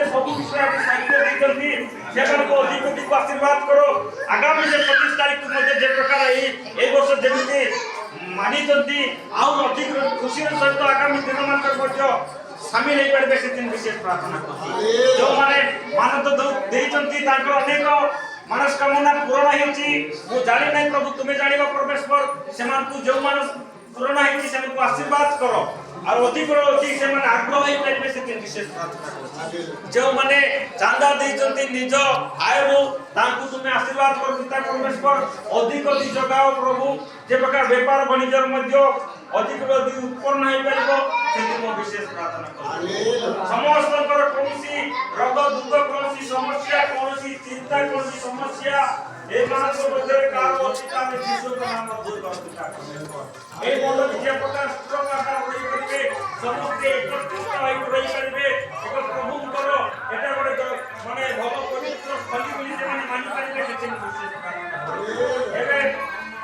जे सब विषय साहित्य देइछन्ती सेମାନଙ୍କୁ ଅଧିକ ଅଧିକ आशीर्वाद करो आगामी जे 25 तारिख को मध्य जे प्रकार ए वर्ष जेमिति मानिछन्ती आउ अधिक खुशी सहित आगामी दिन मानकर मध्य शामिल हो पारे से दिन विशेष प्रार्थना करछि जो माने मानत देइछन्ती तांकर अनेक मनस्कामना पूर्ण होइछि मु जानि नै प्रभु तुमे जानिबा परमेश्वर सेमानकु जो मानस पूर्ण होइछि सेमानकु आशीर्वाद करो और अधिक अधिक से माने आग्रह होई पारे से दिन विशेष प्रार्थना करछि जो माने चांदा देइछन्ती निज आयरु तांकु तुमे आशीर्वाद करो पिता परमेश्वर अधिक अधिक जगाओ प्रभु जे प्रकार व्यापार वाणिज्य मध्य अधिक अधिक उत्पन्न होई पारिबो सेति मो विशेष प्रार्थना करछि समस्तकर कोनसी रोग दुख कोनसी समस्या कोनसी चिंता कोनसी समस्या ए मानव मध्य कार अतिता में यीशु के नाम दूर कर पिता ए बोलो विजय प्रकाश स्ट्रॉंग आकार होई करके समस्त एकत्रित होई करिवे